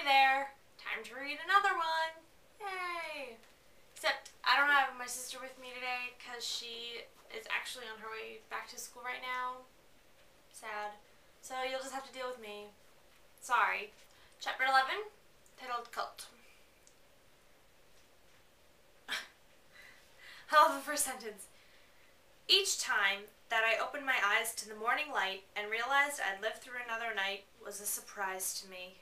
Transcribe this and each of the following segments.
there! Time to read another one! Yay! Except I don't have my sister with me today because she is actually on her way back to school right now. Sad. So you'll just have to deal with me. Sorry. Chapter 11, titled Cult. I love the first sentence. Each time that I opened my eyes to the morning light and realized I'd lived through another night was a surprise to me.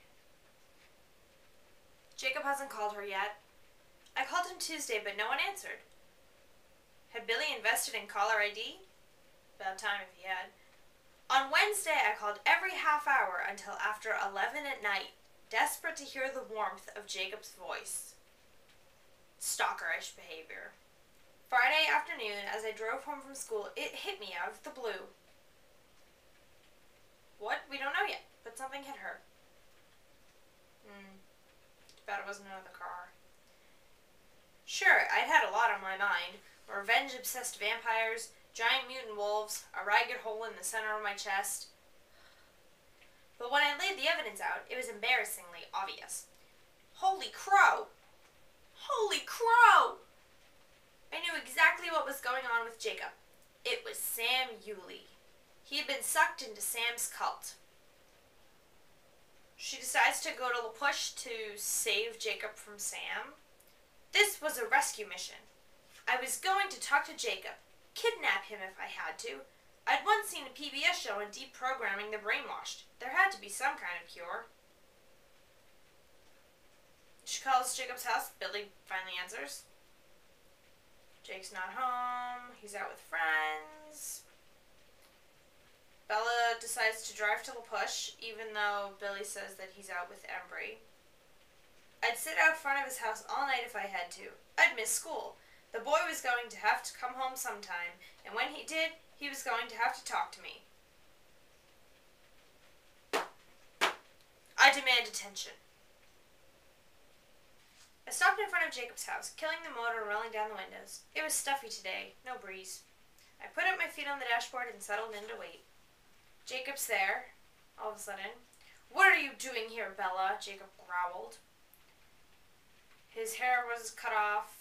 Jacob hasn't called her yet. I called him Tuesday, but no one answered. Had Billy invested in caller ID? About time if he had. On Wednesday, I called every half hour until after 11 at night, desperate to hear the warmth of Jacob's voice. Stalkerish behavior. Friday afternoon, as I drove home from school, it hit me out of the blue. What? We don't know yet, but something hit her. Too bad it wasn't another car. Sure, I'd had a lot on my mind. Revenge-obsessed vampires, giant mutant wolves, a ragged hole in the center of my chest. But when I laid the evidence out, it was embarrassingly obvious. Holy crow! Holy crow! I knew exactly what was going on with Jacob. It was Sam Yulee. He had been sucked into Sam's cult. She decides to go to La Push to save Jacob from Sam. This was a rescue mission. I was going to talk to Jacob, kidnap him if I had to. I'd once seen a PBS show on deprogramming the brainwashed. There had to be some kind of cure. She calls Jacob's house. Billy finally answers. Jake's not home. He's out with friends. Bella decides to drive to La Push, even though Billy says that he's out with Embry. I'd sit out front of his house all night if I had to. I'd miss school. The boy was going to have to come home sometime, and when he did, he was going to have to talk to me. I demand attention. I stopped in front of Jacob's house, killing the motor and rolling down the windows. It was stuffy today, no breeze. I put up my feet on the dashboard and settled in to wait. Jacob's there, all of a sudden. What are you doing here, Bella? Jacob growled. His hair was cut off.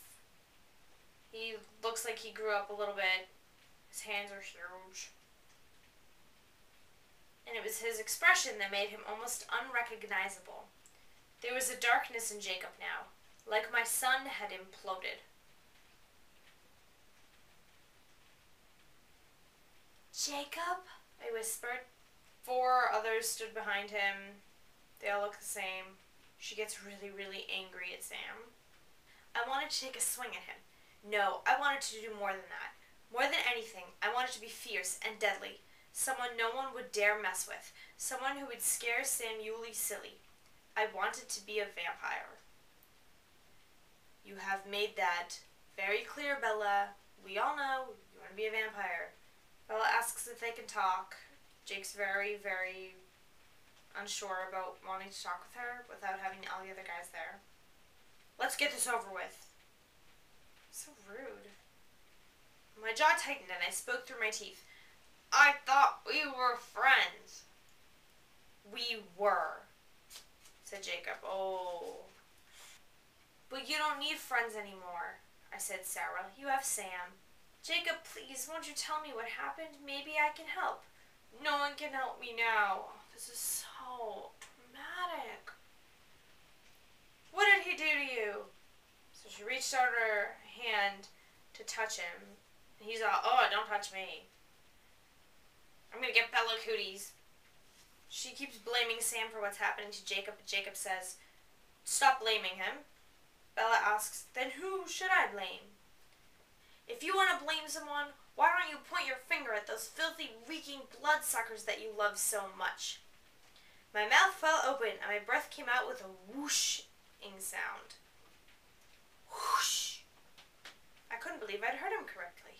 He looks like he grew up a little bit. His hands are huge. And it was his expression that made him almost unrecognizable. There was a darkness in Jacob now, like my son had imploded. Jacob? I whispered. 4 others stood behind him. They all look the same. She gets really, really angry at Sam. I wanted to take a swing at him. No, I wanted to do more than that. More than anything, I wanted to be fierce and deadly. Someone no one would dare mess with. Someone who would scare Sam Yulee silly. I wanted to be a vampire. You have made that very clear, Bella. We all know you want to be a vampire. Bella asks if they can talk. Jake's very, very unsure about wanting to talk with her without having all the other guys there. Let's get this over with. So rude. My jaw tightened and I spoke through my teeth. I thought we were friends. We were, said Jacob. Oh. But you don't need friends anymore, I said sourly. You have Sam. Jacob, please, won't you tell me what happened? Maybe I can help. No one can help me now. This is so dramatic. What did he do to you? So she reached out her hand to touch him. And he's all, oh, don't touch me. I'm going to get Bella cooties. She keeps blaming Sam for what's happening to Jacob, but Jacob says, stop blaming him. Bella asks, then who should I blame? If you want to blame someone, why don't you point your finger at those filthy, reeking bloodsuckers that you love so much? My mouth fell open and my breath came out with a whooshing sound. Whoosh. I couldn't believe I'd heard him correctly.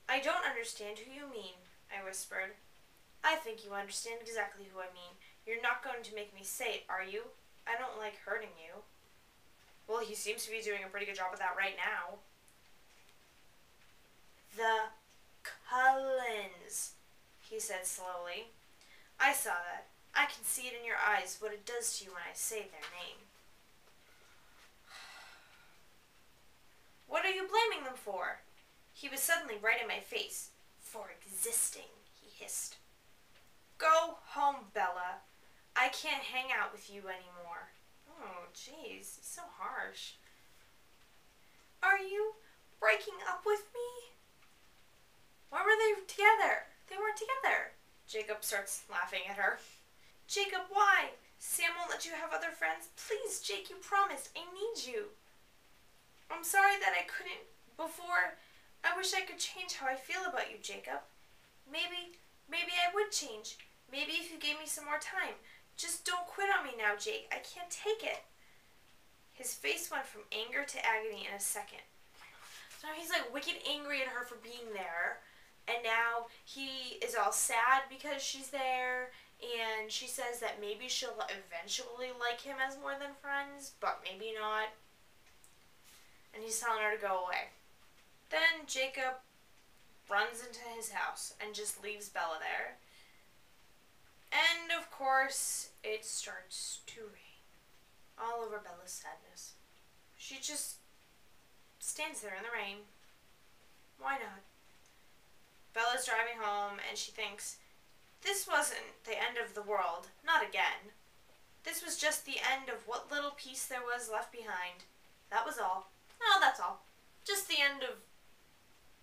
I don't understand who you mean, I whispered. I think you understand exactly who I mean. You're not going to make me say it, are you? I don't like hurting you. Well, he seems to be doing a pretty good job of that right now. The Cullens, he said slowly. I saw that. I can see it in your eyes what it does to you when I say their name. What are you blaming them for? He was suddenly right in my face. For existing, he hissed. Go home, Bella. I can't hang out with you anymore. Oh, jeez, he's so harsh. Are you breaking up with me? Why were they together? They weren't together. Jacob starts laughing at her. Jacob, why? Sam won't let you have other friends. Please, Jake, you promised. I need you. I'm sorry that I couldn't before. I wish I could change how I feel about you, Jacob. Maybe I would change. Maybe if you gave me some more time. Just don't quit on me now, Jake. I can't take it. His face went from anger to agony in a second. So now he's like wicked angry at her for being there. And now he is all sad because she's there. And she says that maybe she'll eventually like him as more than friends, but maybe not. And he's telling her to go away. Then Jacob runs into his house and just leaves Bella there. And of course, it starts to rain all over Bella's sadness. She just stands there in the rain. Why not? Bella's driving home and she thinks, this wasn't the end of the world, not again. This was just the end of what little piece there was left behind. That was all. No, that's all. Just the end of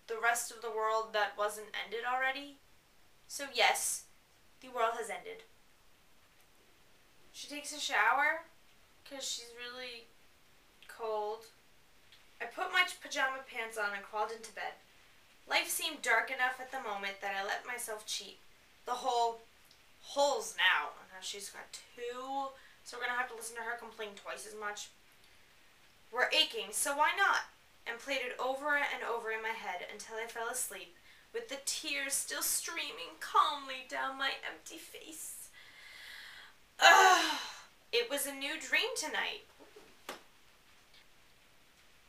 the rest of the world that wasn't ended already. So yes, the world has ended. She takes a shower because she's really cold. I put my pajama pants on and crawled into bed. Life seemed dark enough at the moment that I let myself cheat. The whole holes now. And now she's got two, so we're going to have to listen to her complain twice as much. We're aching, so why not? And played it over and over in my head until I fell asleep, with the tears still streaming calmly down my empty face. Ugh! It was a new dream tonight.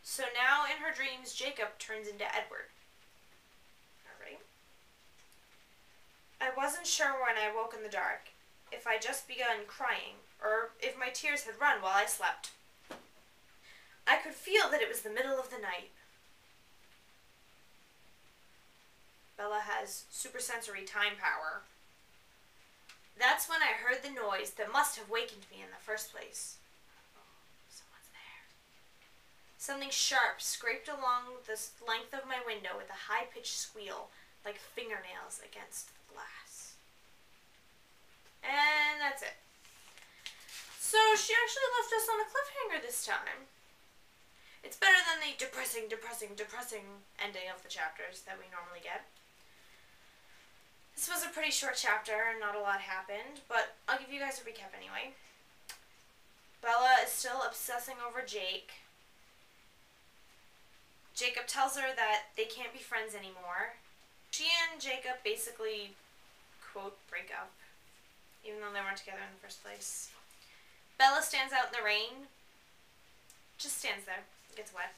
So now in her dreams, Jacob turns into Edward. Alright. I wasn't sure when I woke in the dark, if I just begun crying, or if my tears had run while I slept. I could feel that it was the middle of the night. Bella has supersensory time power. That's when I heard the noise that must have wakened me in the first place. Oh, someone's there. Something sharp scraped along the length of my window with a high-pitched squeal, like fingernails against the glass. And that's it. So she actually left us on a cliffhanger this time. It's better than the depressing ending of the chapters that we normally get. This was a pretty short chapter and not a lot happened, but I'll give you guys a recap anyway. Bella is still obsessing over Jake. Jacob tells her that they can't be friends anymore. She and Jacob basically, quote, break up, even though they weren't together in the first place. Bella stands out in the rain. Just stands there. Gets wet.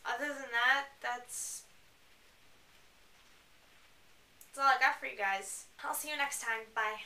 Other than that, that's all I got for you guys. I'll see you next time. Bye.